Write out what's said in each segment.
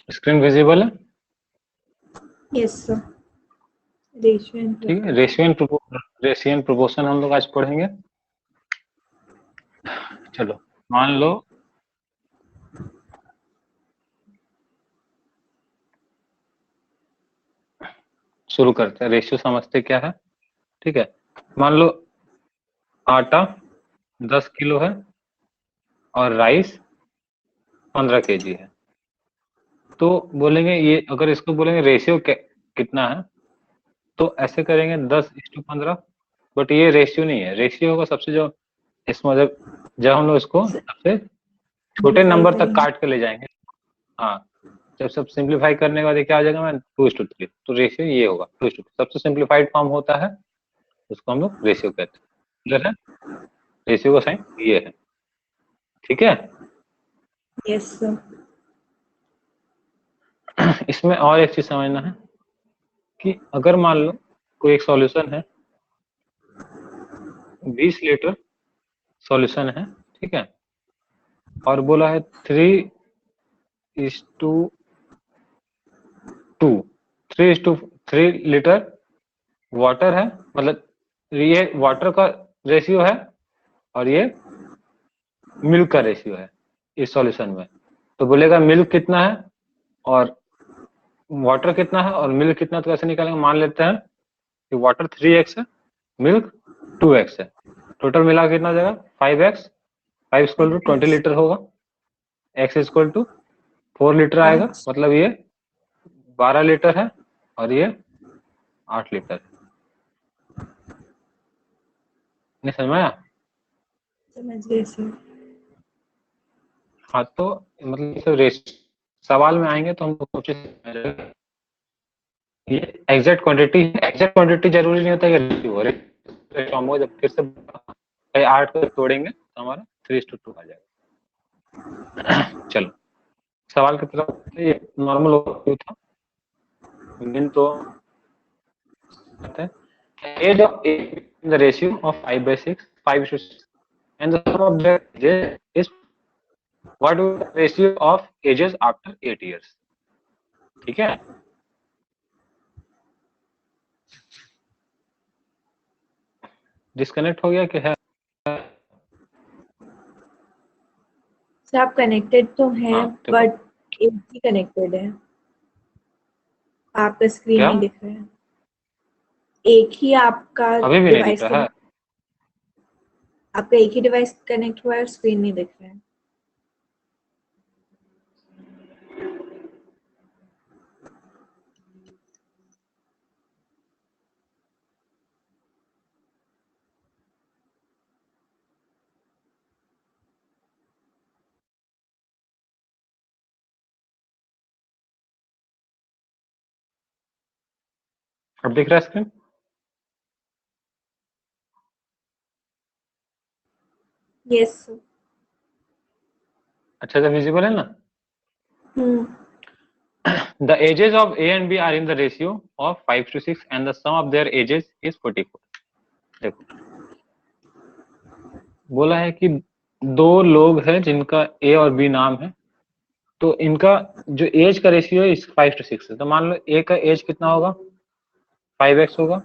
Screen visible है? Yes sir. Ratio ठीक है, रेशियो एंड प्रोपोर्शन हम लोग आज पढ़ेंगे। चलो मान लो शुरू करते हैं, रेशियो समझते क्या है। ठीक है, मान लो आटा 10 किलो है और राइस 15 केजी है, तो बोलेंगे ये, अगर इसको बोलेंगे रेशियो कितना है, तो ऐसे करेंगे 10:15। बट ये रेशियो नहीं है, रेशियो होगा सबसे जो इसमें मतलब जब हम लोग इसको सबसे छोटे नंबर तक काट के ले जाएंगे। हाँ, जब सब सिंप्लीफाई करने के बाद ये क्या आ जाएगा, मैं 2:3, तो रेशियो ये होगा 2:3। सबसे सिंप्लीफाइड फॉर्म होता है, उसको हम लोग रेशियो कहते हैं। क्लियर है? रेशियो का साइन ये है। ठीक है, यस सर। इसमें और एक चीज समझना है कि अगर मान लो कोई एक सॉल्यूशन है, 20 लीटर सॉल्यूशन है, ठीक है, और बोला है 3:2 लीटर वाटर है, मतलब ये वाटर का रेशियो है और ये मिल्क का रेशियो है इस सॉल्यूशन में। तो बोलेगा मिल्क कितना है और वाटर कितना है और मिल्क कितना, तो कैसे निकालेंगे? मान लेते हैं कि वाटर 3x है, मिल्क 2x है, टोटल मिला कितना हो जाएगा 5x। 5 इक्वल टू 20 लीटर होगा, x इक्वल टू 4 लीटर आएगा, मतलब ये 12 लीटर है और ये 8 लीटर है। नहीं समझ में आया? समझ गए सर। हाँ, तो मतलब रेस सवाल में आएंगे तो हम कोशिश ये एग्जैक्ट क्वांटिटी जरूरी नहीं होता है रेशियो हो। हम जब फिर से 8 को तोड़ेंगे तो हमारा 3:2 आ जाएगा। चलो सवाल की तरफ, ये नॉर्मल ओवरव्यू था, मेन तो age of the ratio of 5/6 5:6 and the sum of their ages is what is the ratio of ages after 8 years। ठीक है, डिस्कनेक्ट हो गया कि है? सर आप कनेक्टेड तो हैं, हाँ, बट एक ही कनेक्टेड है, आपका स्क्रीन क्या नहीं दिख रहा है। एक ही आपका अभी भी नहीं दिख डिवाइस रहा है? कनेक्ट, आपका एक ही डिवाइस कनेक्ट हुआ है और स्क्रीन नहीं दिख रहा है। अब दिख रहा है स्क्रीन? Yes sir. अच्छा से विजिबल है ना? The ages of A and B are in the ratio of 5:6 and the sum of their ages is 44। देखो बोला है कि दो लोग हैं जिनका A और B नाम है, तो इनका जो एज का रेशियो है 5:6 है। तो मान लो A का एज कितना होगा, 5x होगा,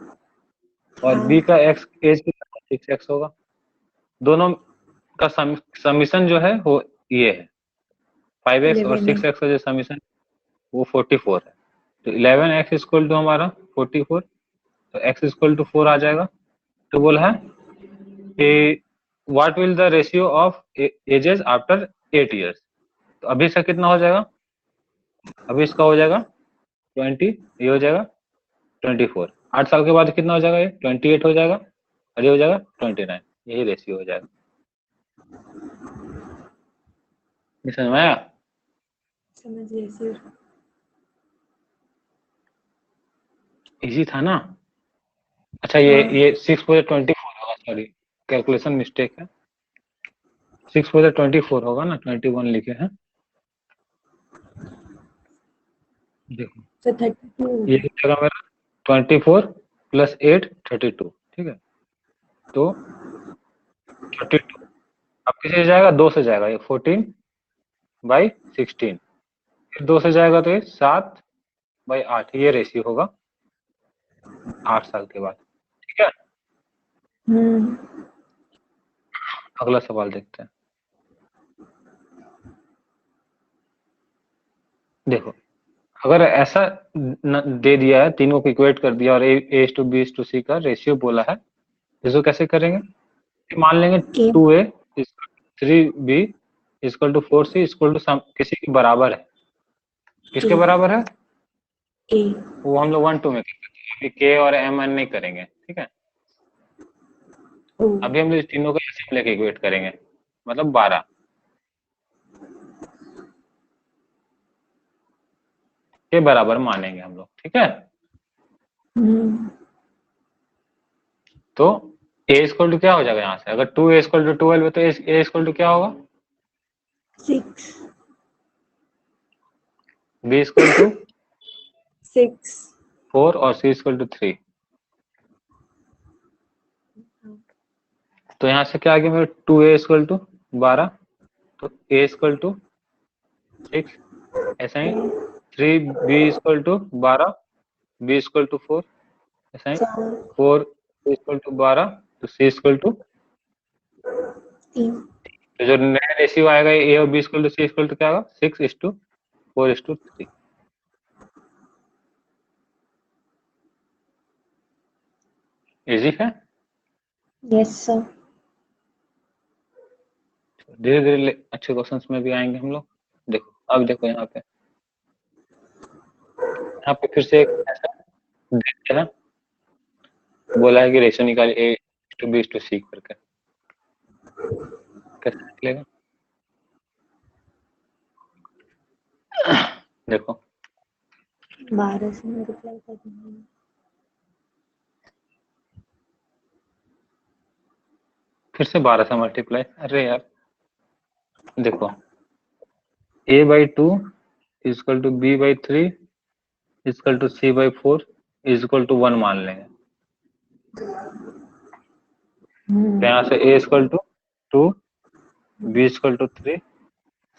और B का एज कितना 6x होगा। दोनों का समीशन जो है वो ये है 5x और 6x का जो समीशन वो 44 है। तो 11x इक्वल टू हमारा 44, तो x इक्वल टू 4 आ जाएगा। तो बोला है कि what will the ratio of ages after 8 years. तो अभी इसका कितना हो जाएगा, अभी इसका हो जाएगा 20, ये हो जाएगा 24। 8 साल के बाद कितना हो जाएगा, ये 28 हो जाएगा और ये हो जाएगा 29। यही रेशियो हो जाएगा। समझ में आया? समझ गए सर। इजी था ना? अच्छा ये 6/24 होगा, सॉरी कैलकुलेशन मिस्टेक है। 6/24 होगा ना, 21 लिखे हैं। देखो सर 32 ये कितना मेरा 24 + 8 32। ठीक है, तो 32 अब किसी से जाएगा, 2 से जाएगा, ये 14/16। 2 से जाएगा तो ये 7/8 ये रेशियो होगा 8 साल के बाद। ठीक है, अगला सवाल देखते हैं। देखो, अगर ऐसा दे दिया है, तीनों को इक्वेट कर दिया और ए टू बी टू सी का रेशियो बोला है, इसको कैसे करेंगे? मान लेंगे Okay. 2a 3b equal to 4c equal to किसी के बराबर है। किसके बराबर है? A. वो हम लोग 1 2 में करेंगे, अभी k और m n नहीं करेंगे। ठीक है, O. अभी हम लोग तीनों को ऐसे लेके इक्वेट करेंगे, मतलब 12 के बराबर मानेंगे हम लोग। ठीक है, तो a इक्वल टू क्या हो जाएगा यहाँ से? अगर 2a इक्वल टू 12 है तो a इक्वल टू क्या होगा? 6. b equal to 6. 4 और c इक्वल टू 3। तो यहाँ से क्या आ गया मेरे? 2a इक्वल टू 12, तो a इक्वल टू 6, ऐसा ही 3b equal to 12, b equal to 4, ऐसा ही 4 इक्वल टू 12, तो c इक्वल टू, 3. तो जो नया रेशियो आएगा a और b equal to c equal to क्या होगा? 6:4:3। इजी है, Yes, sir. धीरे धीरे अच्छे क्वेश्चंस में भी आएंगे हम लोग। देखो, अब देखो यहाँ पे फिर से एक ऐसा देखते हैं, बोला है कि रेशियो निकालिए a to b to c करके, कैसे निकलेगा? देखो 12 से मल्टीप्लाई कर देंगे। फिर से 12 से मल्टीप्लाई, अरे यार देखो a/2 equal to b/3 equal to c/4 equal to 1 मान लेंगे। तो यहाँ से a equal to 2, b equal to 3,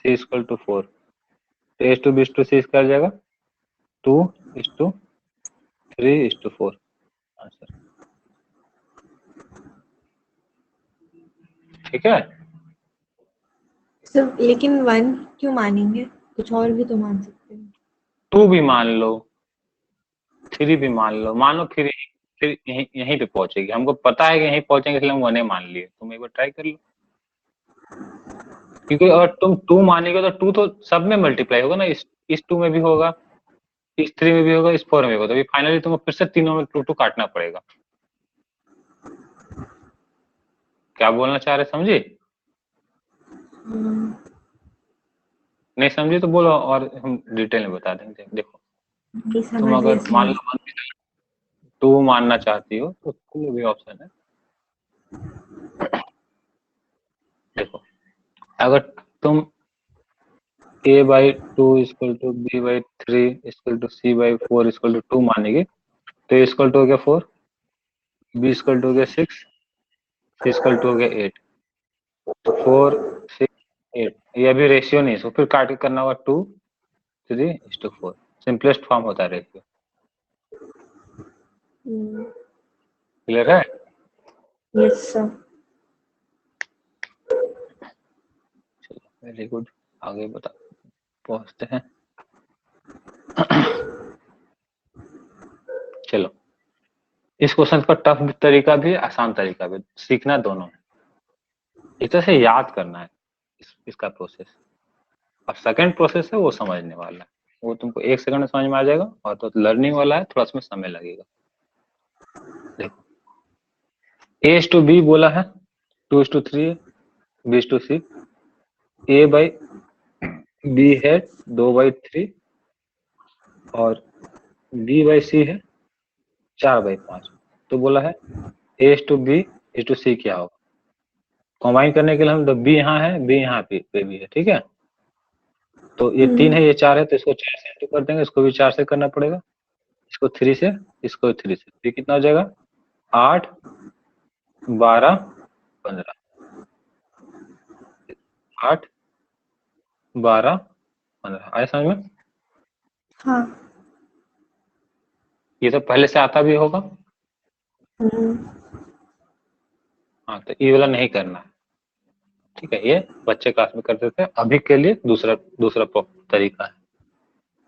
c equal to 4, तो a to b to c क्या आ जाएगा? 2:3:4 आंसर। ठीक है, सिर्फ लेकिन 1 क्यों मानेंगे? कुछ और भी तो मान सकते हैं। 2 भी मान लो, 3 भी मान लो फिर यहीं पे पहुंचेगी। हमको पता है कि यहीं पहुंचेंगे, इसलिए हम 1 मान लिए। तुम एक बार ट्राई कर लो, क्योंकि अगर तुम 2 मानेगे तो 2 तो सब में मल्टीप्लाई होगा ना, इस 2 में भी होगा, इस 3 में भी होगा, इस 4 में भी होगा, तो फाइनली तुमको फिर से तीनों में 2 2 काटना पड़ेगा। क्या बोलना चाह रहे, समझे? नहीं समझे तो बोलो और हम डिटेल में बता देंगे। देखो, तुम अगर मान लो 2 मानना चाहती हो तो कोई भी ऑप्शन है। देखो, अगर तुम a/2 equal to b/3 equal to c/4 equal to 2 मानेगी, तो a इक्वल टू हो गया 4, b इक्वल टू हो गया 6, c इक्वल टू हो गया 8, तो 4 6 8, ये अभी रेशियो नहीं है, तो फिर काट के करना होगा 2:3:4। सिंपलेस्ट फॉर्म होता है रेशियो। क्लियर है? Yes sir. वेरी गुड, आगे बता पहुंचते हैं। चलो, इस क्वेश्चन का टफ तरीका भी आसान तरीका भी, सीखना दोनों है। इस तरह से याद करना है इसका प्रोसेस, और सेकंड प्रोसेस है वो समझने वाला है, वो तुमको 1 सेकंड में समझ में आ जाएगा, और तो लर्निंग वाला है, थोड़ा उसमें समय लगेगा। देखो, a टू b बोला है, 2:3, b टू c, a/b है 2/3 और b/c है 4/5, तो बोला है a to b to c क्या होगा? कंबाइन करने के लिए हम b यहाँ है, b यहाँ पे भी है, ठीक है, तो ये 3 है, ये 4 है, तो इसको 4 से इंटू कर देंगे, इसको भी 4 से करना पड़ेगा, इसको 3 से, इसको 3 से, ये कितना हो जाएगा? 8 12 15, 8 12 15 आया समझ में? हाँ। ये तो पहले से आता भी होगा। हाँ, तो ये वाला नहीं करना है, ठीक है। ये बच्चे क्लास में करते थे, अभी के लिए दूसरा दूसरा तरीका है,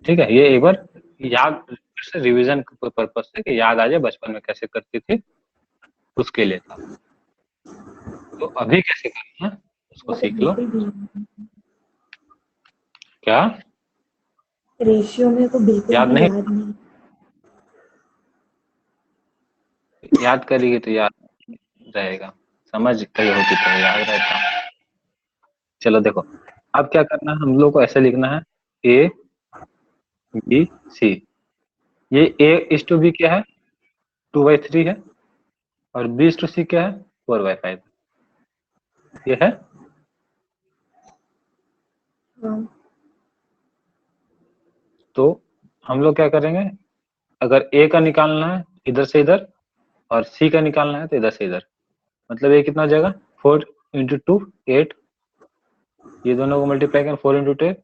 ठीक है। ये एक बार याद, फिर से रिवीजन पर्पज से कि याद आ जाए बचपन में कैसे करती थी, उसके लिए था। तो अभी कैसे करना है उसको वो तो सीख लो। बिल्कुल भी नहीं। क्या रेशियो में को बिल्कुल याद भी नहीं? याद नहीं। याद करेगी तो याद रहेगा, समझ गई होगी तो याद रहता। चलो देखो, अब क्या करना है हम लोग को, ऐसे लिखना है ए बी सी। ये ए इज टू बी क्या है, 2/3 है, और बी इज टू सी क्या है, 4/5। ये है। हाँ। तो हम लोग क्या करेंगे, अगर ए का निकालना है इधर से इधर, और सी का निकालना है तो इधर से इधर, मतलब ये कितना हो जाएगा, 4 × 2 8। ये दोनों को मल्टीप्लाई करें, 4 × 2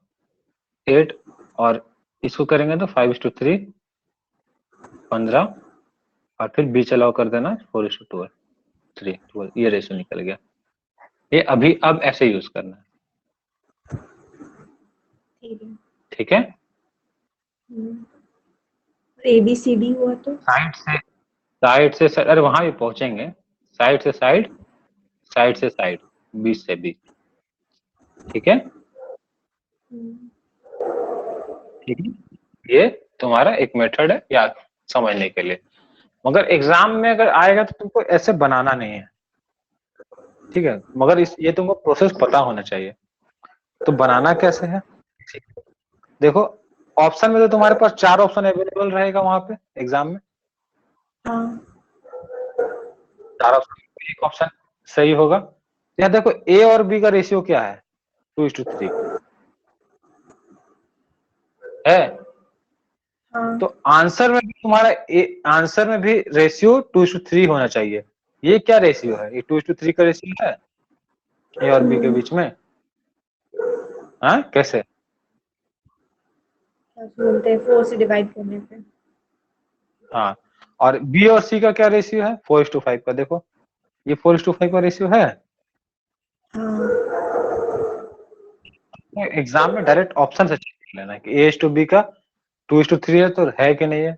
8, और इसको करेंगे तो 5:3 15, और फिर बीच अलाउ कर देना 4:2 3 12। ये रेशियो निकल गया। ये अभी अब ऐसे यूज करना है, ठीक है। ठीक है। ABCD हुआ तो साइड से साइड, अरे वहां भी पहुंचेंगे। साइड से साइड, साइड से साइड, बीच से बीच, ठीक है। ठीक है, ये तुम्हारा एक मेथड है याद समझने के लिए, मगर एग्जाम में अगर आएगा तो तुमको ऐसे बनाना नहीं है, ठीक है। मगर ये तुमको प्रोसेस पता होना चाहिए। तो बनाना कैसे है, देखो, ऑप्शन में तो तुम्हारे पास 4 ऑप्शन अवेलेबल रहेगा वहां पे एग्जाम में। हाँ। 4 ऑप्शन में एक ऑप्शन सही होगा। यहाँ देखो ए और बी का रेशियो क्या है, 2:3 है। हाँ। तो आंसर में भी तुम्हारा आंसर में भी रेशियो 2:3 होना चाहिए। ये क्या रेशियो है, ये 2:3 का रेशियो है ए और बी के बीच में। हाँ कैसे? क्या बोलते हैं, 4 से डिवाइड करने पे। हाँ, और बी और सी का क्या रेशियो है, 4:5 का। देखो ये 4:5 का रेशियो है। हाँ। एग्जाम में डायरेक्ट ऑप्शन से चेक कर लेना कि A/B का 2:3 है तो है कि नहीं है।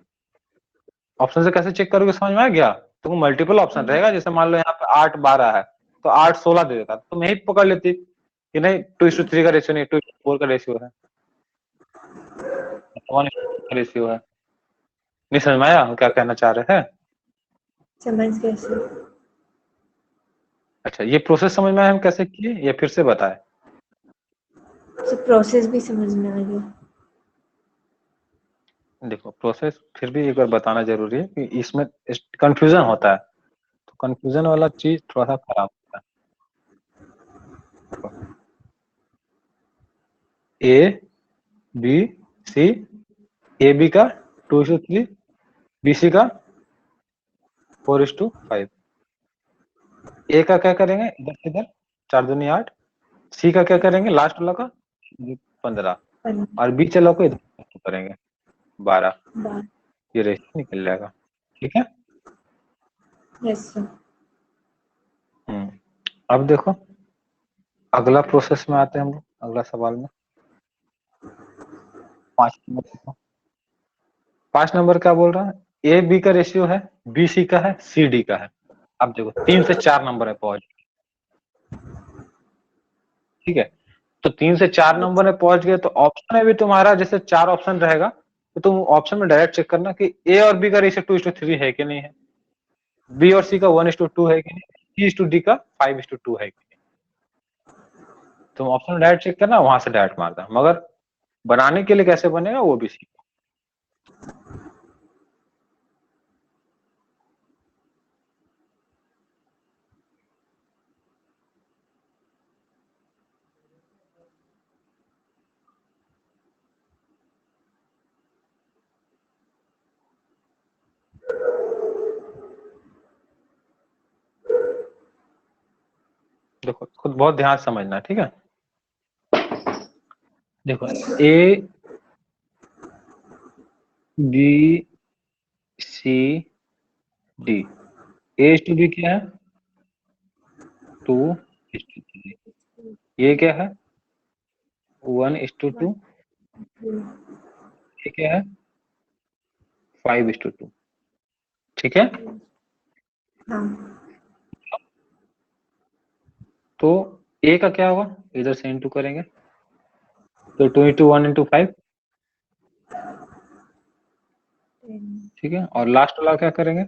ऑप्शन से कैसे चेक करोगे, समझ में आ गया? तो मल्टीपल ऑप्शन रहेगा, जैसे मान लो यहाँ पे 8 12 है तो 8 16 दे देता, तुम यही पकड़ लेती कि नहीं 2:3 का रेशियो नहीं, 2:4 का रेशियो है, 1:2 का रेशियो है। नहीं समझ में आया क्या कहना चाह रहे हैं? समझ कैसे? अच्छा, ये प्रोसेस समझ में आया हम कैसे किए, ये फिर से बताए? तो प्रोसेस भी समझ में आ गया। देखो प्रोसेस फिर भी एक बार बताना जरूरी है कि इसमें कंफ्यूजन होता है, तो कंफ्यूजन वाला चीज थोड़ा सा खराब होता है। ए बी सी, ए बी का 2:3, बी सी का 4:5। ए का क्या करेंगे, इधर से इधर 4 दूनी 8। सी का क्या करेंगे, लास्ट वाला का 15, और बीच वाला को इधर करेंगे 12। ये रेशियो निकल जाएगा, ठीक है। Yes sir. अब देखो अगला प्रोसेस में आते हैं हम लोग, अगला सवाल में 5 नंबर देखो। 5 नंबर क्या बोल रहा है, ए बी का रेशियो है, बी सी का है, सी डी का है। अब देखो 3 से 4 नंबर है पहुंच, ठीक है। तो 3 से 4 नंबर में पहुंच गए तो ऑप्शन में भी तुम्हारा जैसे 4 ऑप्शन रहेगा, तो तुम ऑप्शन में डायरेक्ट चेक करना कि ए और बी का रेशियो 2:3 है कि नहीं है, बी और सी का 1:2 है कि नहीं, सी टू डी का 5:2 है कि नहीं। तुम ऑप्शन में डायरेक्ट चेक करना, वहां से डायरेक्ट मारना, मगर बनाने के लिए कैसे बनेगा वो भी सीखो। देखो खुद बहुत ध्यान से समझना, ठीक है। देखो A B C D, A to B क्या है 2:3, ये क्या है 1:2, ये क्या है 5:2, ठीक है। हाँ तो ए का क्या होगा, इधर से इंटू करेंगे तो 2:1:5, ठीक है। और लास्ट वाला क्या करेंगे,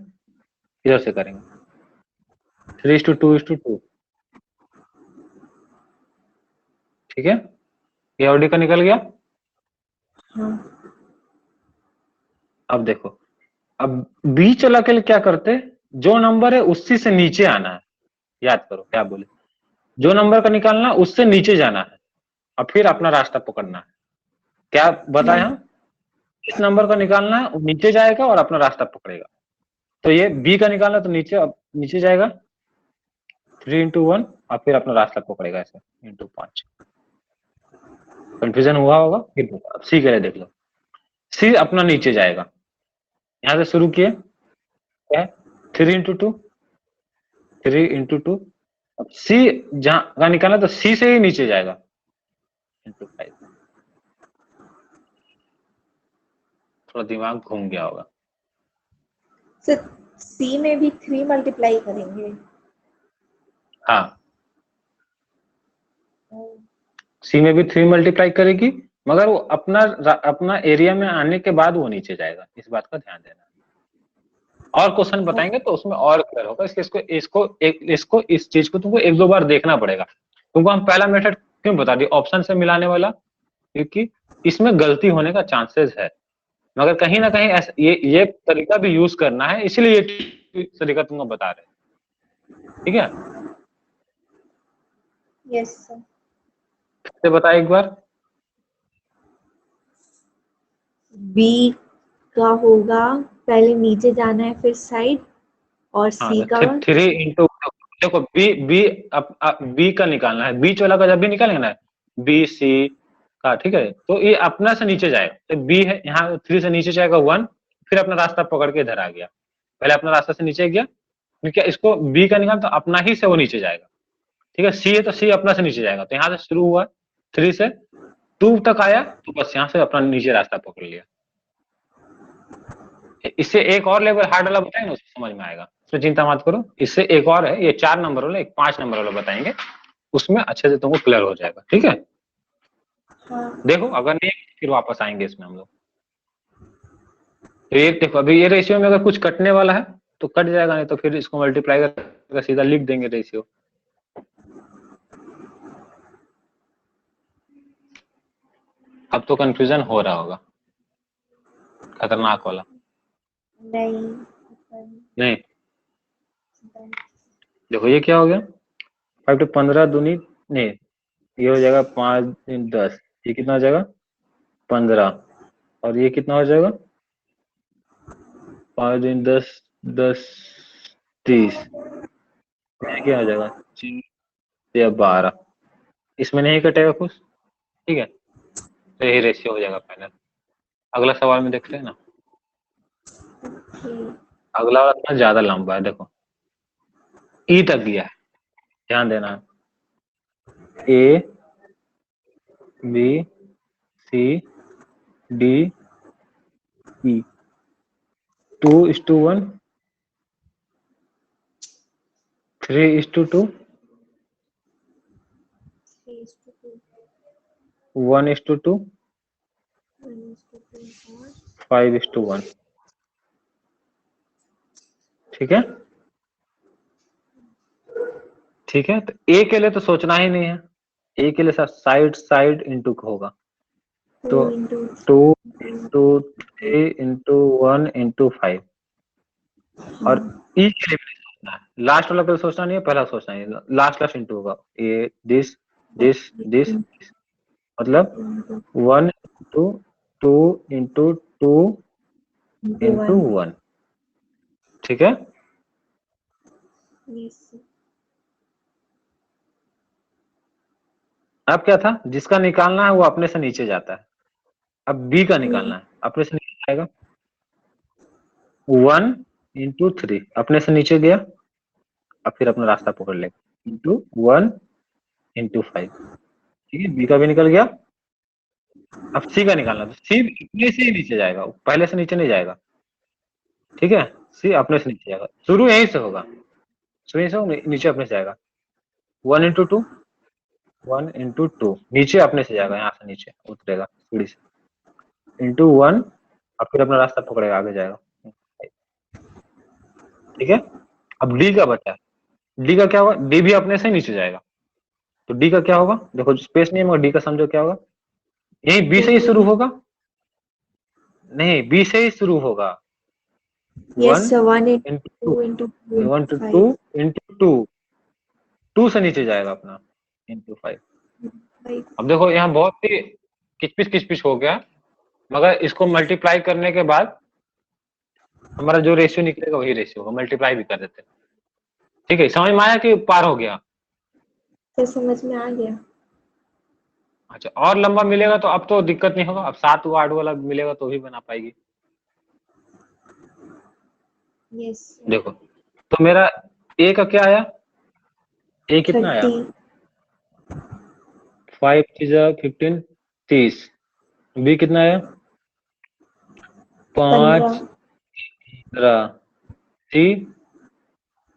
इधर से करेंगे 3:2:2, ठीक है। ये और डी का निकल गया। हाँ अब देखो, अब बीच वाला के लिए क्या करते, जो नंबर है उसी से नीचे आना है, याद करो क्या बोले, जो नंबर का निकालना है उससे नीचे जाना है और फिर अपना रास्ता पकड़ना है। क्या बताया हम, इस नंबर का निकालना है, नीचे जाएगा और अपना रास्ता पकड़ेगा। तो ये बी का निकालना तो नीचे, अब नीचे जाएगा 3:1 और फिर अपना रास्ता पकड़ेगा ऐसे इंटू 5। कंफ्यूजन हुआ होगा, फिर अब सी के लिए देख लो, सी अपना नीचे जाएगा, यहां से शुरू किए क्या है 3:2, 3:2, अब सी जहां का निकालना तो सी से ही नीचे जाएगा इंटू 5। थोड़ा दिमाग घूम गया होगा। सर सी में भी 3 मल्टीप्लाई करेंगे। हाँ, सी में भी 3 मल्टीप्लाई करेगी, मगर वो अपना एरिया में आने के बाद वो नीचे जाएगा, इस बात का ध्यान देना। और क्वेश्चन बताएंगे तो उसमें और क्लियर होगा, इसको इस चीज को तुमको एक दो बार देखना पड़ेगा। तुमको हम पहला मेथड क्यों बता दिए ऑप्शन से मिलाने वाला, क्योंकि इसमें गलती होने का चांसेस है, मगर कहीं ना कहीं ऐसा ये तरीका भी यूज करना है, इसलिए ये तरीका तुमको बता रहे हैं, ठीक है। Yes sir. फिर बताए एक बार, बी का होगा पहले नीचे जाना है फिर साइड, और हाँ सी का 3 देखो बी बी बी का निकालना है, बीच वाला का जब भी निकालेंगे ना बी सी का, ठीक है, तो ये अपना से नीचे जाएगा, तो बी है यहाँ 3 से नीचे जाएगा 1, फिर अपना रास्ता पकड़ के इधर आ गया, पहले अपना रास्ता से नीचे गया, क्योंकि इसको बी का निकाल तो अपना ही से वो नीचे जाएगा, ठीक है। सी है तो सी अपना से नीचे जाएगा, तो यहाँ से शुरू हुआ 3 से 2 तक आया, तो बस यहाँ से अपना नीचे रास्ता पकड़ लिया। इससे एक और लेवल हार्ड वाला बताएंगे ना, उसको समझ में आएगा, उसमें चिंता मत करो। इससे एक और है, ये 4 नंबर वाला, एक 5 नंबर वाला बताएंगे, उसमें अच्छे से तुमको क्लियर हो जाएगा, ठीक है। हाँ देखो अगर नहीं फिर वापस आएंगे इसमें हम लोग। तो ये देखो अभी ये रेशियो में अगर कुछ कटने वाला है तो कट जाएगा, नहीं तो फिर इसको मल्टीप्लाई करके सीधा लिख देंगे रेशियो। अब तो कंफ्यूजन हो रहा होगा, खतरनाक वाला। नहीं नहीं, देखो ये क्या हो गया 5 to 15 दूनी, नहीं ये हो जाएगा 5 × 10, ये कितना हो जाएगा 15, और ये कितना हो जाएगा 5 × 10 10 30, ये क्या हो जाएगा 4 या 12, इसमें नहीं कटेगा कुछ, ठीक है। तो यही रेशियो हो जाएगा फाइनल। अगला सवाल में देखते हैं ना, अगला वाला थोड़ा ज्यादा लंबा है, देखो ई तक गया है, ध्यान देना, ए बी सी डी ई 2:1 3:2 1:2 5:1, ठीक है। ठीक है, तो ए के लिए तो सोचना ही नहीं है, ए के लिए साइड साइड इंटू होगा, तो 2:3:1:5, और ई के लिए भी नहीं सोचना है, लास्ट वाला पहले सोचना नहीं है, पहला सोचना है, लास्ट इंटू होगा, ये दिस दिस दिस, मतलब 1:2 1, ठीक है। अब क्या था, जिसका निकालना है वो अपने से नीचे जाता है, अब बी का निकालना है, अपने से नीचे जाएगा, 1 इंटू 3 अपने से नीचे गया, अब फिर अपना रास्ता पकड़ लेगा, इंटू 1 इंटू 5। ठीक है, बी का भी निकल गया। अब सी का निकालना, तो सी अपने से ही नीचे जाएगा, पहले से नीचे नहीं जाएगा। ठीक है, सी अपने से नीचे जाएगा, शुरू यहीं से होगा, शुरू यहीं से होगा, नीचे अपने से जाएगा। 1 इंटू 2, 1 इंटू 2 नीचे अपने से जाएगा, यहाँ से नीचे उतरेगा सीढ़ी से, इंटू 1 और फिर अपना रास्ता पकड़ेगा, आगे जाएगा। ठीक है, अब डी का बचा है, डी का क्या होगा, डी भी अपने से ही नीचे जाएगा, तो डी का क्या होगा, देखो स्पेस नहीं है मगर डी का समझो क्या होगा, यही बी से ही शुरू होगा, नहीं बी से ही शुरू होगा। Yes, sir. 1 into into 2 into 2 into 5. Into two से नीचे जाएगा अपना, इंटू 5। 5. अब देखो यहाँ बहुत ही किचपिच हो गया, मगर इसको मल्टीप्लाई करने के बाद हमारा जो रेशियो निकलेगा वही रेशियो होगा, मल्टीप्लाई भी कर देते हैं। ठीक है, समझ में आया कि पार हो गया? तो समझ में आ गया। अच्छा, और लंबा मिलेगा तो अब तो दिक्कत नहीं होगा, अब 7 8 वाला मिलेगा तो भी बना पाएगी। Yes. देखो, तो मेरा ए का क्या आया, ए कितना आया, 30. 5 3 15 30। बी कितना आया, 5 15। सी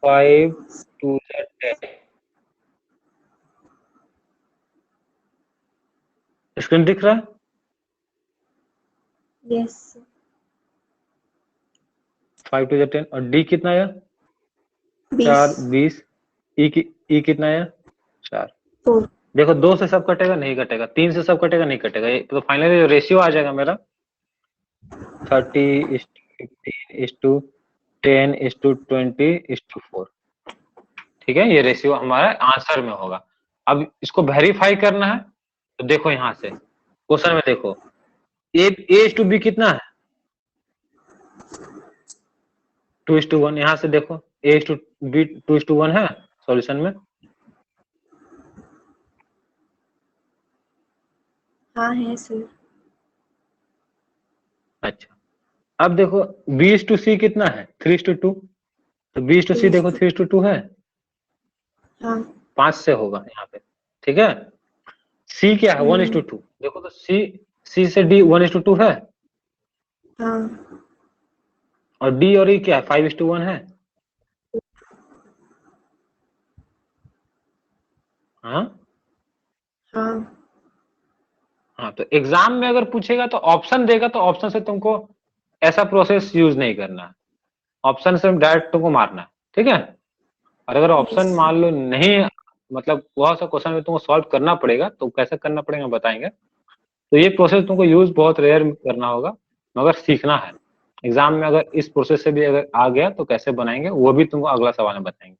5 2 10। स्क्रीन दिख रहा है? Yes. 5 2 10। और डी कितना आया, 4 20। ई कितना आया, 4। 4. देखो 2 से सब कटेगा, नहीं कटेगा, 3 से सब कटेगा, नहीं कटेगा, ये तो फाइनली जो रेशियो आ जाएगा मेरा 30:15:10:20:4। ठीक है, ये रेशियो हमारा आंसर में होगा। अब इसको वेरीफाई करना है, तो देखो यहाँ से क्वेश्चन में देखो, A:B कितना है, 2:1। यहाँ से देखो A:B 2:1 है सॉल्यूशन में। हाँ है सर। अच्छा, अब देखो B:C कितना है, 3:2। तो B:C देखो 3:2 है, हाँ 5 से होगा यहाँ पे। ठीक है, C क्या है, 1:2। देखो तो C से D 1:2 है, हाँ और D और E क्या है, 5:1 है। हाँ हाँ हाँ, तो एग्जाम में अगर पूछेगा तो ऑप्शन देगा, तो ऑप्शन से तुमको ऐसा प्रोसेस यूज नहीं करना है, ऑप्शन से डायरेक्ट तुमको मारना है। ठीक है, और अगर ऑप्शन मान लो नहीं, मतलब बहुत सा क्वेश्चन में तुमको सॉल्व करना पड़ेगा, तो कैसे करना पड़ेगा बताएंगे। तो ये प्रोसेस तुमको यूज बहुत रेयर करना होगा, मगर सीखना है। एग्जाम में अगर इस प्रोसेस से भी अगर आ गया तो कैसे बनाएंगे वो भी तुमको अगला सवाल में बताएंगे,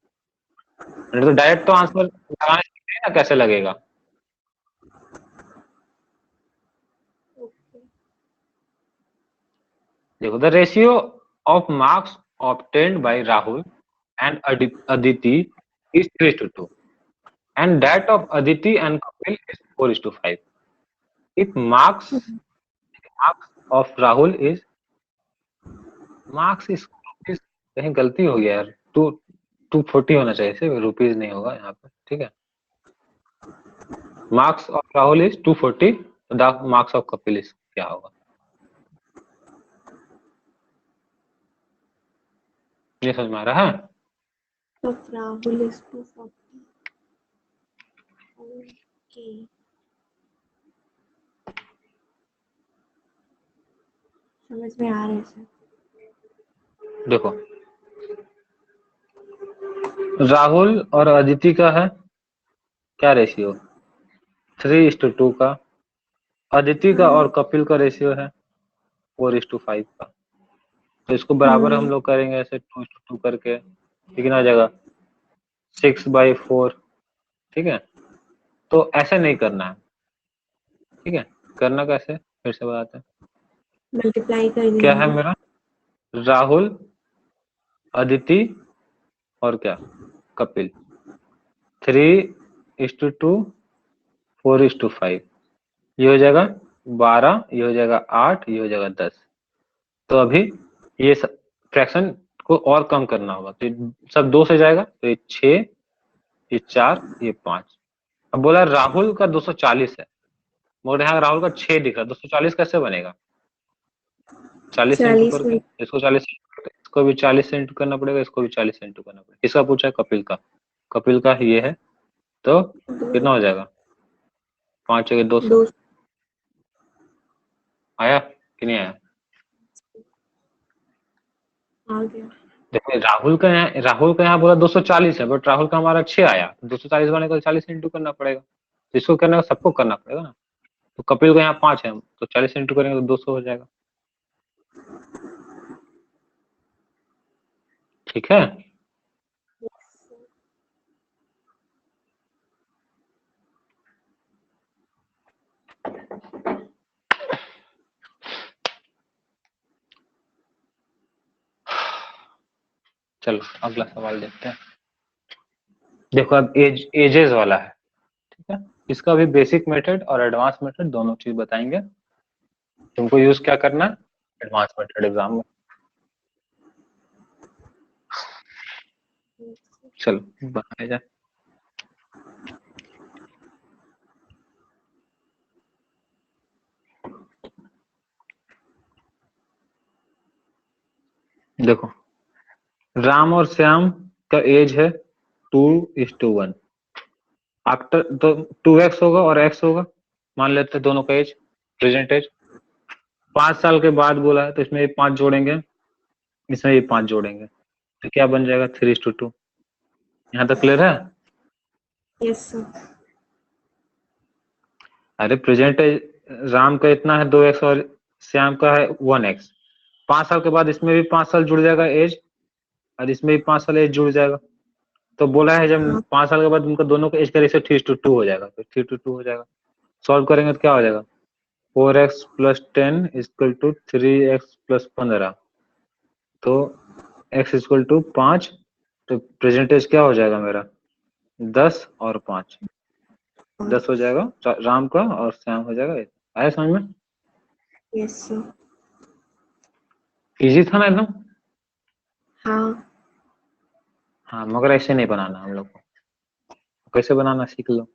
नहीं तो डायरेक्ट तो आंसर लगाना सीखेंगे ना, कैसे लगेगा। देखो, the ratio of marks obtained by Rahul and Aditi is 3:2, and that of Aditi and Kapil is 4:5. If marks of Rahul is कहीं गलती हो गया यार, 240 होना चाहिए, सिर्फ रुपीज नहीं होगा यहाँ पे। ठीक है, marks of Rahul is 240, the marks of Kapil is क्या होगा, ये समझ में आ रहा है? of Rahul is 240. Okay. समझ में आ रहा है सर। देखो, राहुल और अदिति का है क्या रेशियो, 3:2 का। अदिति का और कपिल का रेशियो है 4:5 का। तो इसको बराबर हम लोग करेंगे ऐसे 2:2 करके, कितना आ जाएगा 6/4। ठीक है, तो ऐसे नहीं करना है। ठीक है, करना कैसे, फिर से बताते हैं। मल्टीप्लाई कर देंगे। क्या है मेरा, राहुल, अदिति और क्या, कपिल, 3:2 4:5। ये हो जाएगा 12, ये हो जाएगा 8, ये हो जाएगा 10। तो अभी ये फ्रैक्शन को और कम करना होगा, तो सब 2 से जाएगा, तो ये 6, ये 4, ये 5। अब बोला राहुल का 240 है, मगर यहाँ राहुल का 6 दिख रहा है, 240 कैसे बनेगा? 40 से इंटू 40 करके, में इसको 40 से इंटू करके, इसको भी 40 से इंटू करना पड़ेगा, इसको भी 40 से इंटू करना पड़ेगा। किसका पूछा है? कपिल का। कपिल का ये है, तो कितना हो जाएगा? 5 जगह 200। 2 आया कि नहीं आया? आ गया। देखो राहुल का यहाँ बोला 240 है, बट राहुल का हमारा 6 आया, 240 बने को 40 इंटू करना पड़ेगा, तो इसको करने का सबको करना पड़ेगा ना। तो कपिल का यहाँ 5 है, तो 40 इंटू करेंगे तो 200 हो जाएगा। ठीक है। चलो अगला सवाल देखते हैं। देखो अब एजेस वाला है, ठीक है। इसका भी बेसिक मेथड और एडवांस मेथड दोनों चीज बताएंगे। तुमको यूज क्या करना है? एडवांस मेथड एग्जाम में। चलो बनाया जाए। देखो राम और श्याम का एज है 2:1। आफ्टर तो 2x होगा और x होगा, मान लेते हैं दोनों का एज, प्रेजेंट एज। 5 साल के बाद बोला है, तो इसमें ये 5 जोड़ेंगे, इसमें ये 5 जोड़ेंगे, तो क्या बन जाएगा? 3:2। यहाँ तक क्लियर है? Yes sir. अरे प्रेजेंट एज राम का इतना है 2x और श्याम का है 1x। 5 साल के बाद इसमें भी 5 साल जुड़ जाएगा एज, और इसमें भी 5 साल एज जुड़ जाएगा। तो बोला है जब हाँ 5 साल के बाद उनका दोनों का एज का रेशियो 3:2 हो जाएगा, तो 3:2 हो जाएगा। सॉल्व करेंगे तो क्या हो जाएगा? 4x + 10 = 3x + 15। तो x = 5, तो प्रेजेंटेज क्या हो जाएगा मेरा? 10 और 5, 10 हो जाएगा राम का, और श्याम हो जाएगा। आया समझ में? Yes sir. इजी था ना एकदम? हाँ हाँ, मगर ऐसे नहीं बनाना हम लोग को, कैसे बनाना सीख लो।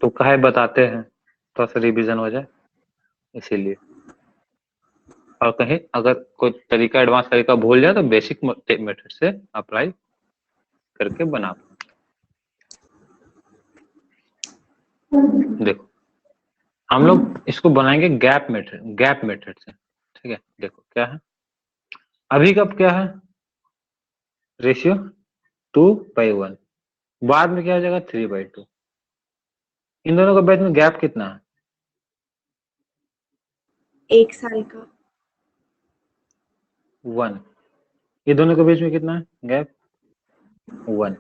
तो कहे बताते हैं, थोड़ा सा रिविजन हो जाए इसीलिए। और कहीं अगर कोई तरीका, एडवांस तरीका भूल जाए, तो बेसिक मेथड से अप्लाई करके बना। देखो हम लोग इसको बनाएंगे गैप मेथड से, ठीक है। देखो क्या है, अभी कब क्या है रेशियो? 2:1। बाद में क्या हो जाएगा? 3/2। इन दोनों के बीच में गैप कितना है? 1 साल का। 1। ये दोनों के बीच में कितना है गैप? 1।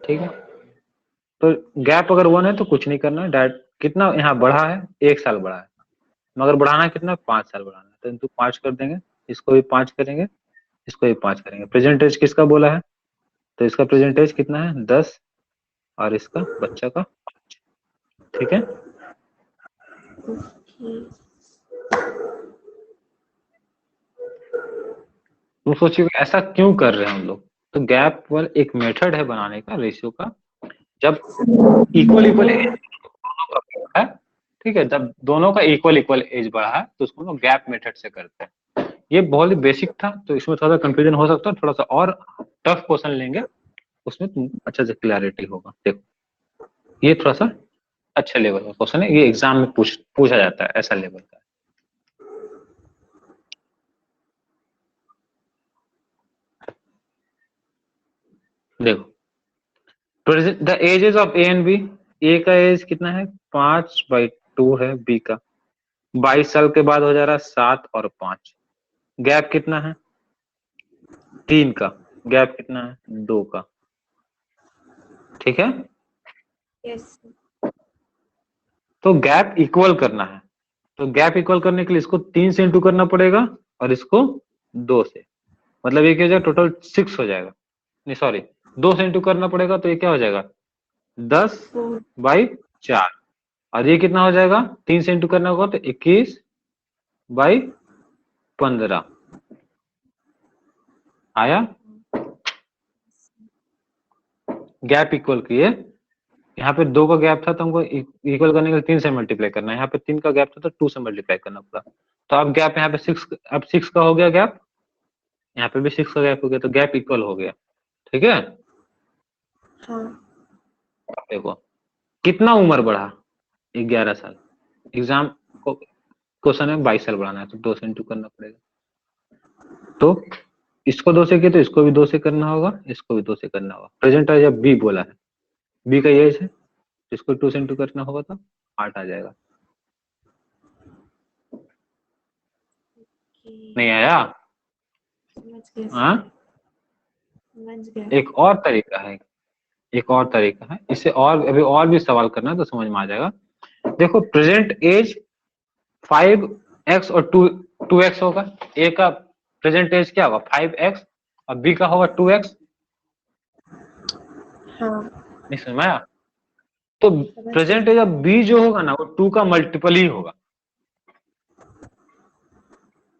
ठीक है, तो गैप अगर 1 है तो कुछ नहीं करना है, डायरेक्ट कितना यहाँ बढ़ा है? 1 साल बढ़ा है, मगर बढ़ाना है कितना? 5 साल बढ़ाना है, तो इनटू 5 कर देंगे, इसको भी 5 करेंगे, इसको भी 5 करेंगे। प्रेजेंटेज किसका बोला है? तो इसका प्रेजेंटेज कितना है? 10, और इसका बच्चा का 5। ठीक है। ओके। तुम सोचिए ऐसा क्यों कर रहे हैं हम लोग? तो गैप पर एक मेथड है बनाने का रेशियो का, जब इक्वल इक्वल एज है, ठीक है, जब दोनों का इक्वल इक्वल एज बढ़ा है, तो उसको हम लोग गैप मेथड से करते हैं। ये बहुत ही बेसिक था, तो इसमें थोड़ा सा कंफ्यूजन हो सकता है, थोड़ा सा और टफ क्वेश्चन लेंगे, उसमें तुम अच्छे से क्लैरिटी होगा। देखो ये थोड़ा सा अच्छा लेवल का क्वेश्चन है, ये एग्जाम में पूछा जाता है, ऐसा लेवल का। देखो the edges of A and B, A का एज कितना है? 5/2 है, बी का 22 साल के बाद हो जा रहा है 7 और 5। गैप कितना है? 3 का। गैप कितना है? 2 का। ठीक है, यस तो गैप इक्वल करना है, तो गैप इक्वल करने के लिए इसको 3 से इंटू करना पड़ेगा, और इसको 2 से, मतलब ये क्या हो जाएगा? टोटल 6 हो जाएगा। नहीं सॉरी, 2 से इंटू करना पड़ेगा, तो ये क्या हो जाएगा? 10/4। और ये कितना हो जाएगा? 3 से इंटू करना होगा तो 21/15। आया? गैप इक्वल किए, यहाँ पे 2 का गैप था तो हमको इक्वल करने के लिए 3 से मल्टीप्लाई करना है, यहाँ पे 3 का गैप था तो 2 से मल्टीप्लाई करना पड़ा। तो अब गैप यहाँ पे 6, अब 6 का हो गया गैप, यहाँ पे भी 6 का गैप हो गया, तो गैप इक्वल हो गया। ठीक है, हाँ। देखो कितना उम्र बढ़ा, 11 साल। एग्जाम को क्वेश्चन में 22 साल बढ़ाना है तो 2 से इंटू करना पड़ेगा। तो इसको 2 से किया तो इसको भी 2 से करना होगा, इसको भी 2 से करना होगा। प्रेजेंट है जब बी बोला है, बी का एज है, इसको 2 से इंटू करना होगा तो 8 आ जाएगा। नहीं आया? समझ गया हाँ, समझ गया। एक और तरीका है, एक और तरीका है, इससे और अभी और भी सवाल करना है तो समझ में आ जाएगा। देखो प्रेजेंट एज 5x और 2x होगा। ए का प्रेजेंट एज क्या होगा 5x और बी का होगा 2x। हाँ नहीं समझ में आया? तो प्रेजेंट एज ऑफ बी जो होगा ना वो 2 का मल्टीपल ही होगा।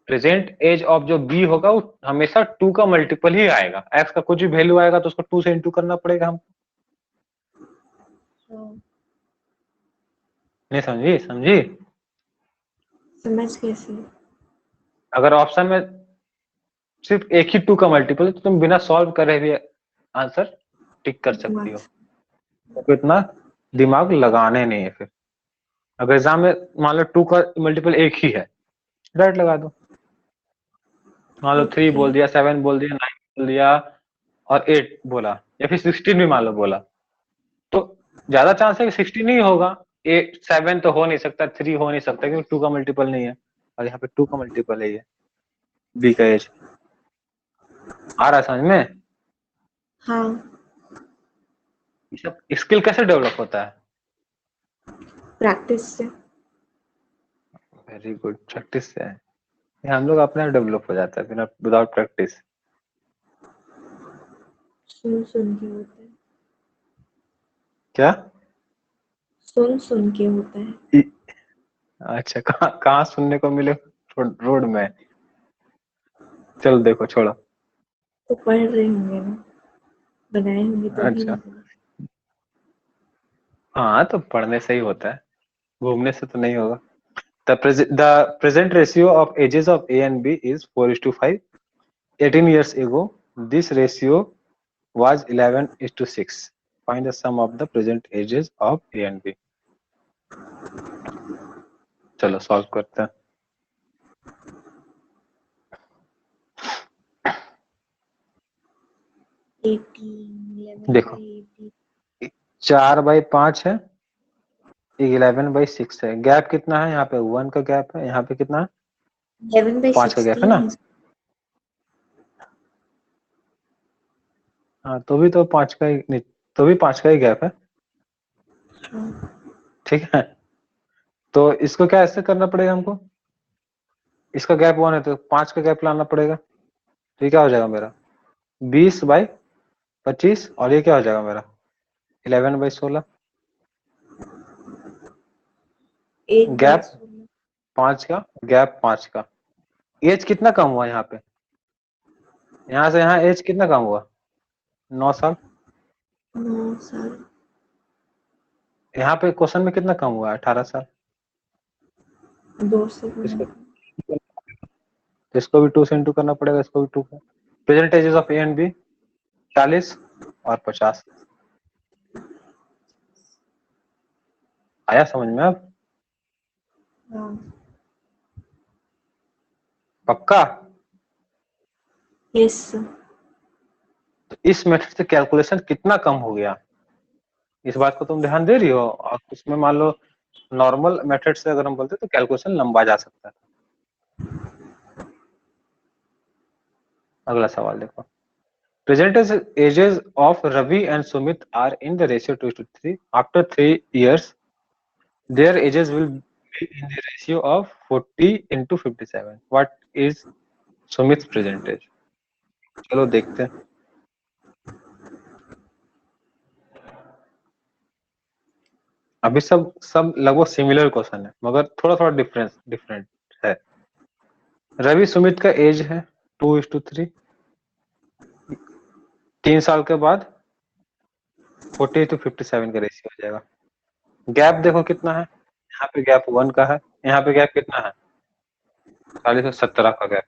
प्रेजेंट एज ऑफ जो बी होगा वो हमेशा 2 का मल्टीपल ही आएगा। x का कुछ भी वैल्यू आएगा तो उसको 2 से इंटू करना पड़ेगा हमको। हाँ, नहीं समझी? समझी? समझ गया सर। अगर ऑप्शन में सिर्फ एक ही 2 का मल्टीपल है तो तुम बिना सॉल्व करे भी आंसर टिक कर सकती हो, तो इतना दिमाग लगाने नहीं है। फिर अगर एग्जाम में मान लो 2 का मल्टीपल एक ही है, डायरेक्ट लगा दो। मान लो 3 बोल दिया, 7 बोल दिया, 9 बोल दिया और 8 बोला, या फिर 16 भी मान लो बोला, तो ज्यादा चांस है कि 16 ही होगा। 8 7 तो हो नहीं सकता, 3 हो नहीं सकता क्योंकि 2 का मल्टीपल नहीं है, और यहाँ पे 2 का मल्टीपल है ये बी का एज। आ रहा है समझ में? हाँ, ये सब स्किल कैसे डेवलप होता है? प्रैक्टिस से। वेरी गुड, प्रैक्टिस से है। ये हम लोग अपने आप डेवलप हो जाता है बिना विदाउट प्रैक्टिस। सुन सुन के होता है। क्या? सुन सुन के होता है। अच्छा, कहाँ कहाँ सुनने को मिले? रोड में? चलो देखो, छोड़ो। तो पढ़ रहे होंगे ना, बनाए होंगे तभी अच्छा, होगा। हाँ तो पढ़ने से ही होता है, घूमने से तो नहीं होगा। The present ratio of ages of A and B is 4:5. 18 years ago, this ratio was 11:6. Find the sum of the present ages of A and B. चलो सॉल्व करते हैं। देखो 4/5 है, 11/6 है। गैप कितना है? यहाँ पे 1 का गैप है, यहाँ पे कितना है? 5 का गैप है ना? हाँ तो भी तो 5 का ही नहीं, तो भी 5 का ही गैप है। ठीक है, तो इसको क्या ऐसे करना पड़ेगा हमको? इसका गैप 1 है तो 5 का गैप लाना पड़ेगा। तो ये क्या हो जाएगा मेरा 20/25, और ये क्या हो जाएगा मेरा 11/16। गैप 5 का, गैप 5 का। एज कितना कम हुआ यहाँ पे? यहाँ से यहाँ एज कितना कम हुआ? 9 साल। 9 साल। यहाँ पे क्वेश्चन में कितना कम हुआ? 18 साल। 2 से इसको भी 2 से इंटू करना पड़ेगा, इसको भी 2 का। Present ages of A and B 40 और 50। आया समझ में अब? पक्का? यस। तो इस मेथड से कैलकुलेशन कितना कम हो गया, इस बात को तुम ध्यान दे रही हो? और उसमें मान लो नॉर्मल मेथड से अगर हम बोलते तो कैलकुलेशन लंबा जा सकता है। अगला सवाल देखो। Present ages of Ravi and Sumit are in the ratio 2:3. After 3 years their ages will be in the ratio of 40:57. What is Sumit present age? चलो देखते हैं। अभी सब सब लगभग सिमिलर क्वेश्चन है मगर थोड़ा थोड़ा डिफरेंट है। रवि सुमित का एज है 2:3, 3 साल के बाद 40:57 का रेशियो हो जाएगा। गैप देखो कितना है, यहाँ पे गैप 1 का है, यहाँ पे गैप कितना है 40 से 17 का गैप,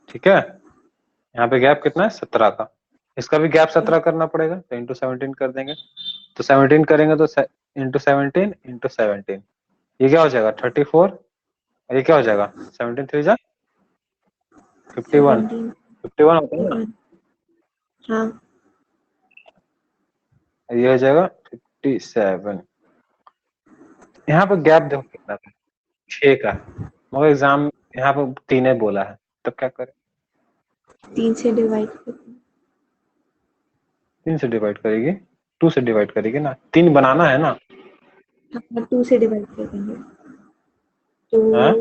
ठीक है। यहाँ पे गैप कितना है 17 का, इसका भी गैप 17 करना पड़ेगा, तो इंटू 17 कर देंगे, तो 17 करेंगे तो इंटू 17, ये क्या हो जाएगा 34, और ये क्या हो जाएगा 17 3 जा 51, 51 होता है ना, हाँ ये हो जाएगा 57। यहाँ पे गैप देखो कितना था 6 का, मगर एग्जाम यहाँ पे 3 ही बोला है, तब क्या करें 3 से डिवाइड कर 3 से डिवाइड करेगी, 2 से डिवाइड करेगी ना, 3 बनाना है ना। हाँ 2 से डिवाइड कर देंगे तो हाँ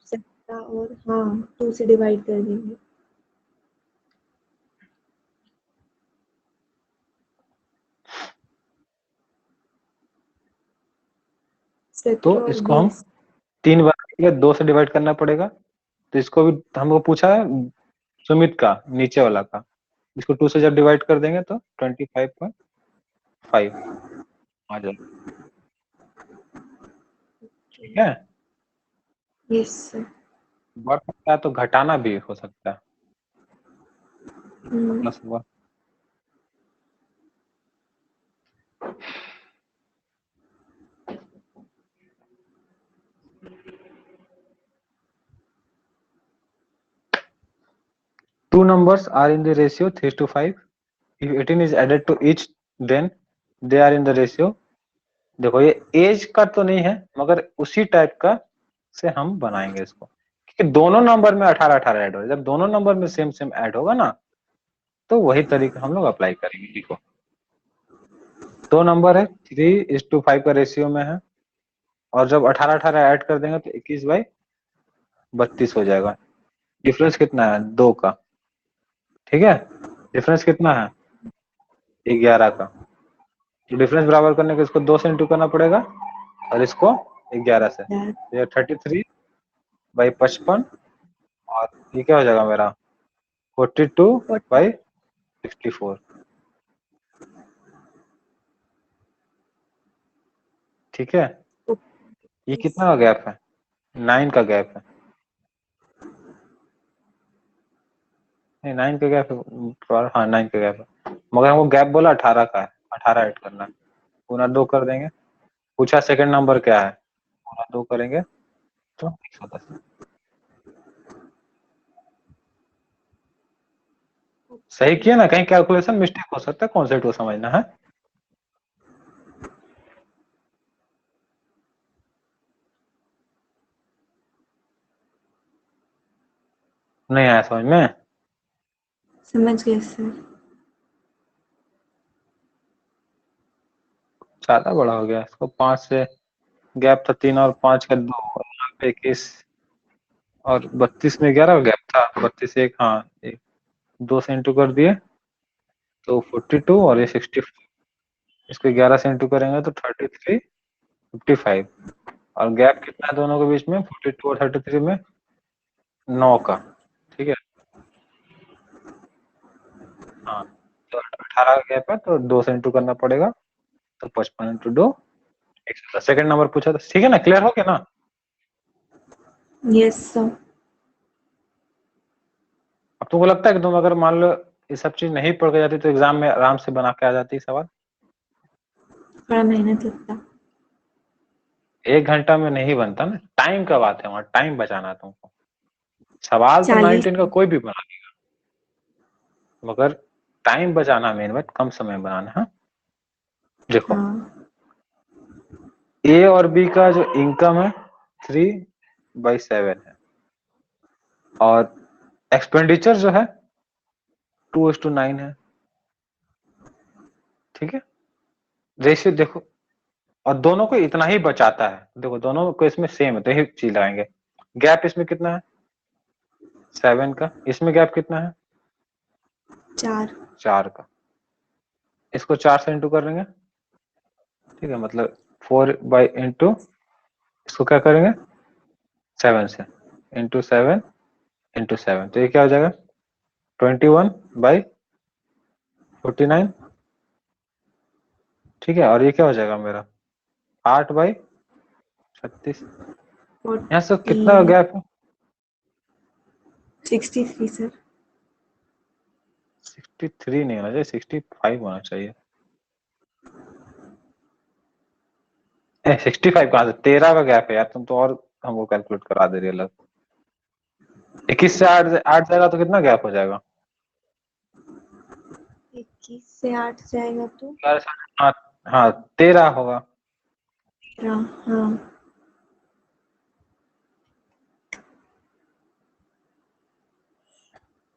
17 और हाँ 2 से डिवाइड कर देंगे। तो 17 और इसको हम 20 3 बनाएंगे, 2 से डिवाइड करना पड़ेगा, तो इसको भी हमको पूछा है सुमित का नीचे वाला का, इसको 2 से जब डिवाइड कर देंगे तो 25.5 आ जाएगा, ठीक है। Yes sir. बढ़ सकता है तो घटाना भी हो सकता है, प्लस हुआ। Two numbers are in the ratio 3:5. If 18 is added to each, then they are in the ratio। देखो ये एज का तो नहीं है, मगर उसी टाइप का से हम बनाएंगे इसको, क्योंकि दोनों नंबर में 18-18 ऐड हो, जब दोनों नंबर में सेम सेम ऐड होगा ना, तो वही तरीका हम लोग अप्लाई करेंगे। देखो दो नंबर है 3:5 का रेशियो में है, और जब 18-18 ऐड कर देंगे तो 21/32 हो जाएगा। डिफरेंस कितना है 2 का, ठीक है। डिफरेंस कितना है 11 का, तो डिफरेंस बराबर करने के इसको 2 से इंटू करना पड़ेगा, और इसको 11 से, तो ये 33/55, और ये क्या हो जाएगा मेरा 42/64, ठीक है। ये कितना का गैप है 9 का गैप है, नहीं 9 का गैप है, हाँ 9 का गैप है, मगर हमको गैप बोला 18 का है, 18 ऐड करना है, गुना 2 कर देंगे। पूछा सेकंड नंबर क्या है, गुना 2 करेंगे तो 110। सही किया ना, कहीं कैलकुलेशन मिस्टेक हो सकता है, कॉन्सेप्ट को समझना है। नहीं आया समझ में, समझ गए सर। ज्यादा बड़ा हो गया, इसको 5 से गैप था 3 और 5 का 2, यहाँ पे 21 और 32 में 11 का गैप था, 32 एक, हाँ एक 2 से इंटू कर दिए तो 42, और ये 64, इसको 11 से इंटू करेंगे तो 33/55, और गैप कितना है दोनों के बीच में 42 और 33 में 9 का, ठीक है। हाँ तो 18 का गैप है, तो 2 से इंटू करना पड़ेगा, तो 55 इंटू 2 110। सेकंड नंबर पूछा था, ठीक है ना, क्लियर हो गया ना। Yes sir. अब तुमको लगता है कि तुम अगर मान लो ये सब चीज नहीं पढ़ के जाती तो एग्जाम में आराम से बना के आ जाती सवाल। थोड़ा मेहनत लगता। 1 घंटा में नहीं बनता ना, टाइम का बात है, वहाँ टाइम बचाना है तुमको। सवाल तो 40। 9-10 का कोई भी बना देगा, मगर टाइम बचाना मेन बात, कम समय में बनाना है। देखो हाँ ए और बी का जो इनकम है 3/7 है, और एक्सपेंडिचर जो है 2:9 है, ठीक है। रेशियो देखो, और दोनों को इतना ही बचाता है, देखो दोनों को इसमें सेम है, तो यही चीज लगाएंगे। गैप इसमें कितना है 7 का, इसमें गैप कितना है 4 का, इसको 4 से इंटू कर लेंगे, ठीक है, मतलब 4 इंटू इसको क्या करेंगे 7 से, इंटू 7 इंटू 7, तो ये क्या हो जाएगा 21/7, 49, ठीक है। और ये क्या हो जाएगा मेरा 8/36। यहाँ से कितना गैप है? 63 सर। 63 नहीं होना चाहिए, 65 होना चाहिए। 65 कहाँ से? 13 का गैप है यार, तुम तो और हमको कैलकुलेट करा दे रही है अलग। 21 से 8 जाएगा तो कितना गैप हो जाएगा? 21 से 8 जाएगा तो हाँ हाँ 13 होगा। 13। हाँ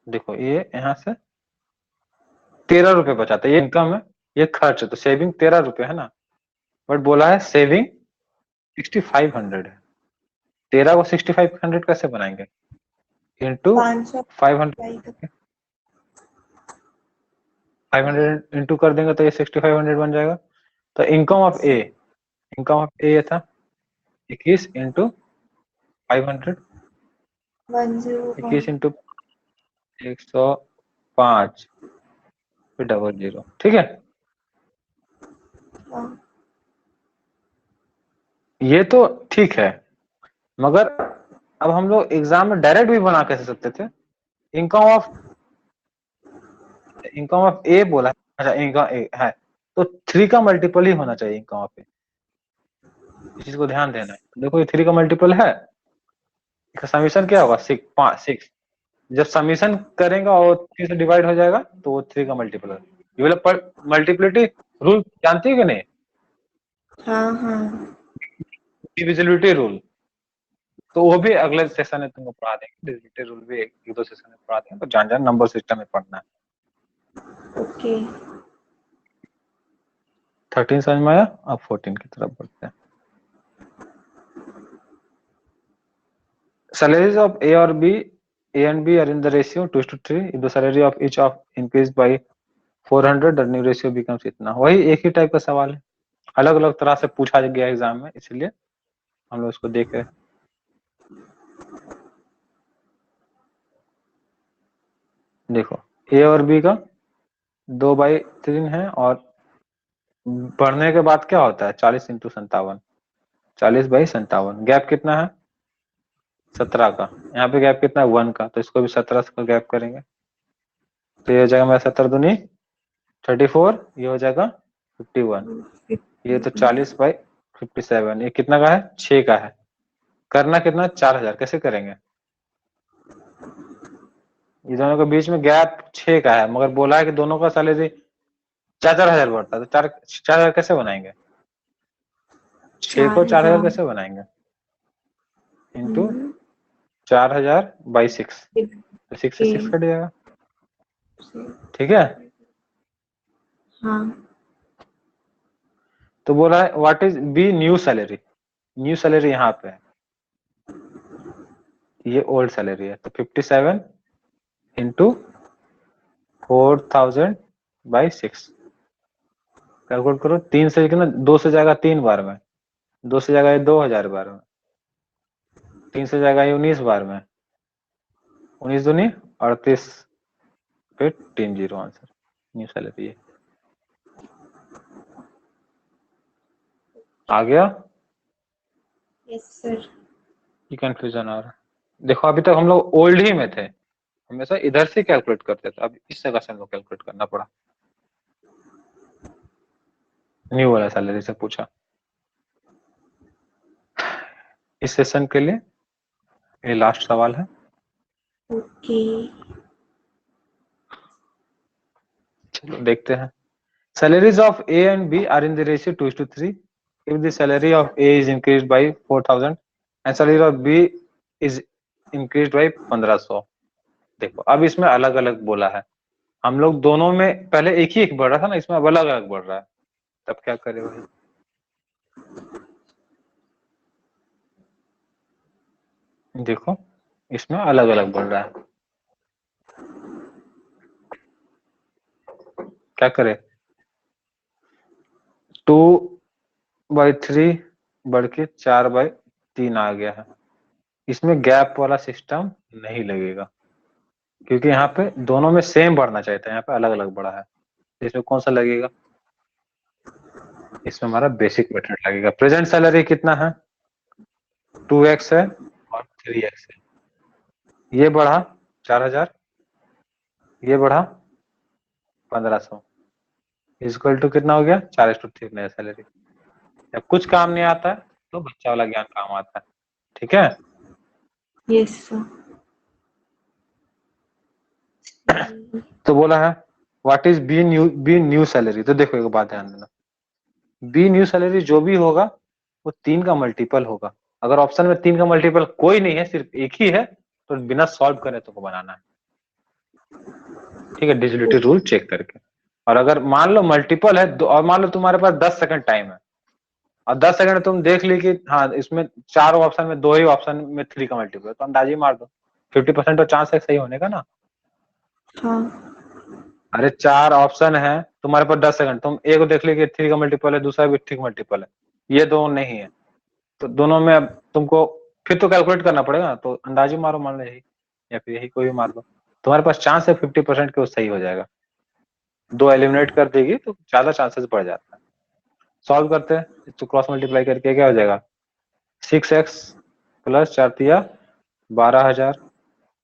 देखो ये यहाँ से 13 रुपए बचाता है, ये इनकम है, ये खर्च है, तो सेविंग 13 रुपए है ना। बट बोला है सेविंग 6500 है। 13 को 6500 कैसे बनाएंगे? इंटू 500 500, 500 इंटू कर देंगे तो ये 6500 बन जाएगा। तो इनकम ऑफ ए ये था 21 इंटू 500, 101। 21 इंटू 105 फिर 00, ठीक है। हाँ ये तो ठीक है, मगर अब हम लोग एग्जाम में डायरेक्ट भी बना कैसे सकते थे? इनकम ऑफ ए बोला है, अच्छा इनकम ए है तो 3 का मल्टीपल ही होना चाहिए इनकम ऑफ ए, इस चीज को ध्यान देना है। देखो ये 3 का मल्टीपल है, इसका समीशन क्या होगा 6। जब समीशन करेंगे और 3 से डिवाइड हो जाएगा तो वो 3 का मल्टीपल है। ये वाला मल्टीप्लिटी रूल जानती है कि नहीं? हाँ हाँ डिविजिबिलिटी रूल, तो वो भी अगले सेशन में तुमको पढ़ा देंगे। डिविजिबिलिटी रूल भी एक दो सेशन में पढ़ा देंगे, तो जान नंबर सिस्टम में पढ़ना है। ओके। 13 समझ में आया? अब 14 की तरफ बढ़ते हैं। Salaries of A or B, A and B are in the ratio 2:3. If the salary of each of increased by 400, the new ratio becomes इतना। वही एक ही टाइप का सवाल है, अलग अलग तरह से पूछा गया एग्जाम में, इसलिए हम लोग इसको देख रहे हैं। देखो A और B का 2/3 है, और बढ़ने के बाद क्या होता है 40 इंटू 57, 40/57। गैप कितना है 17 का। यहाँ पे गैप कितना है 1 का, तो इसको भी 17 का गैप करेंगे, तो ये हो जाएगा मेरा 17 दूनी 34, ये हो जाएगा 51। ये तो 40/57, ये कितना का है 6 का है। करना कितना 4000, कैसे करेंगे? ये दोनों के बीच में गैप 6 का है, मगर बोला है कि दोनों का सैलरी 4,000 बढ़ता है, तो 4,000 कैसे बनाएंगे? 6 को 4,000 कैसे बनाएंगे? इंटू 4,000/6, तो 6 से 6 कट जाएगा, ठीक है। हाँ तो बोला है what is B new salary. New salary यहाँ पे है, ये ओल्ड सैलरी है, तो 57 इंटू 4,000/6 कैलकुलेट करो। 3 से कितना 2 से जाएगा 3 बार में, 2 से जाएगा ये 2,000 बार में, 3 से जाएगा ये 19 बार में, 19 दूनी 38, फिर 30 आंसर न्यू सैलरी है। आ गया? Yes sir. ये कंफ्यूजन आ रहा है? देखो अभी तक हम लोग ओल्ड ही में थे, हमेशा इधर से कैलकुलेट करते थे, अब इस जगह से हम लोग कैलकुलेट करना पड़ा। न्यू वाला सैलरी से पूछा। इस सेशन के लिए ये लास्ट सवाल है। ओके। चलो देखते हैं। Salaries of A and B are in the ratio 2:3. If the salary of A is increased by 4,000 and salary of B is increased by 1,500। देखो अब इसमें अलग अलग बोला है, हम लोग दोनों में पहले एक ही एक बढ़ रहा था ना, इसमें अब अलग अलग बढ़ रहा है, तब क्या करे भाई? देखो इसमें अलग अलग बढ़ रहा है, क्या करे? 2/3 बढ़ के 4/3 आ गया है। इसमें गैप वाला सिस्टम नहीं लगेगा, क्योंकि यहाँ पे दोनों में सेम बढ़ना चाहिए था, यहाँ पे अलग अलग बढ़ा है। इसमें कौन सा लगेगा? इसमें हमारा बेसिक मेथड लगेगा। प्रेजेंट सैलरी कितना है? 2x है और 3x है। ये बढ़ा 4000, ये बढ़ा 1500, इक्वल टू कितना हो गया? 4:3 नया सैलरी। जब कुछ काम नहीं आता है तो बच्चा वाला ज्ञान काम आता है। ठीक है? Yes sir. तो बोला है what is B new salary. तो देखो एक बात ध्यान देना, बी न्यू सैलरी जो भी होगा वो 3 का मल्टीपल होगा। अगर ऑप्शन में 3 का मल्टीपल कोई नहीं है, सिर्फ एक ही है, तो बिना सॉल्व करे तुमको बनाना है। ठीक है? डिजिलिटी रूल चेक करके। और अगर मान लो मल्टीपल है और मान लो तुम्हारे पास 10 सेकंड टाइम है और 10 सेकंड तुम देख ली कि हाँ इसमें 4 ऑप्शन में 2 ही ऑप्शन में 3 का मल्टीपल है, तो अंदाजी मार दो। 50% तो चांस है सही होने का ना। हाँ। अरे 4 ऑप्शन है तुम्हारे पास 10 सेकंड, तुम एक देख ली कि 3 का मल्टीपल है, दूसरा भी 3 का मल्टीपल है, ये दो नहीं है, तो दोनों में अब तुमको फिर तो कैलकुलेट करना पड़ेगा। तो अंदाजी मारो, मान लो यही या फिर यही कोई भी मार दो, तुम्हारे पास चांस है 50% के वो सही हो जाएगा। 2 एलिमिनेट कर देगी तो ज्यादा चांसेस बढ़ जाता है। सॉल्व करते हैं तो क्रॉस मल्टीप्लाई करके क्या हो जाएगा? 6x plus 4 12,000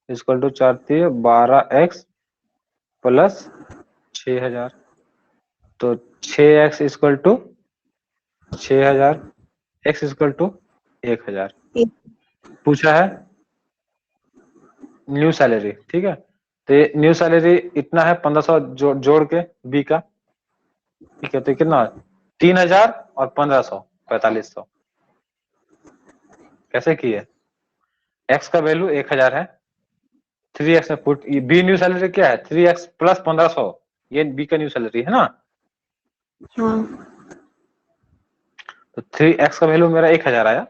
equal to 4 12x plus 6,000। तो 6x equal to 6,000, x equal to 1,000 पूछा है न्यू सैलरी। ठीक है? तो ये न्यू सैलरी इतना है 1500 जोड़ के बी का। ठीक है? तो कितना 3,000 और 1500 4500 कैसे किए? x का वैल्यू 1,000 है, 3x में पुट, बी न्यू सैलरी क्या है? 3x प्लस 1500, ये बी का न्यू सैलरी है ना। हाँ। तो 3x का वैल्यू मेरा 1,000 आया,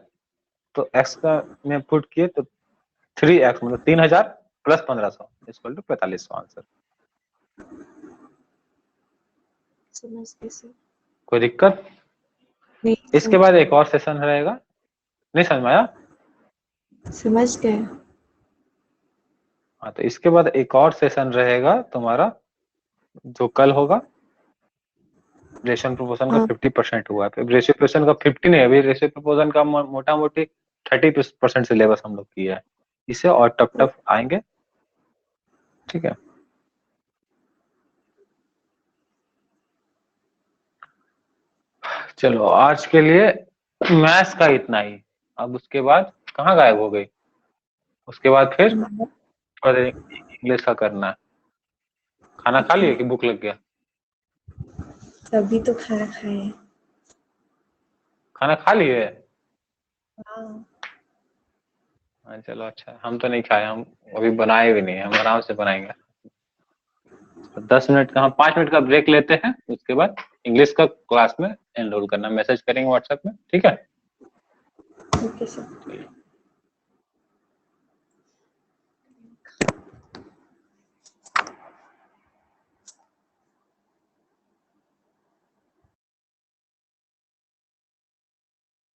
तो x का में पुट किए तो 3x मतलब 3,000 प्लस 1500 इक्वल टू 4500 आंसर। समझ गए सर। कोई दिक्कत? नहीं इसके बाद एक और सेशन रहेगा। नहीं समझ में आया? समझ गए। हाँ, तो इसके बाद एक और सेशन रहेगा तुम्हारा जो कल होगा। रेशियो प्रोपोर्शन का हाँ। 50% हुआ है, रेशियो प्रोपोर्शन का 50 नहीं है अभी, रेशियो प्रोपोर्शन का मोटा मोटी 30% सिलेबस हम लोग किया है, इसे और टफ टफ आएंगे। ठीक है? चलो आज के लिए मैथ्स का इतना ही। अब उसके बाद कहाँ गायब हो गई? उसके बाद फिर इंग्लिश का करना है। खाना खा लिए कि भूख लग गया? तभी तो खाना खाए। खाना खा लिए? हाँ। हाँ चलो अच्छा है। हम तो नहीं खाए, हम अभी बनाए भी नहीं, हम आराम से बनाएंगे। 10 मिनट का, हम 5 मिनट का ब्रेक लेते हैं, उसके बाद इंग्लिश का क्लास में एनरोल करना, मैसेज करेंगे व्हाट्सएप में। ठीक है? Okay sir.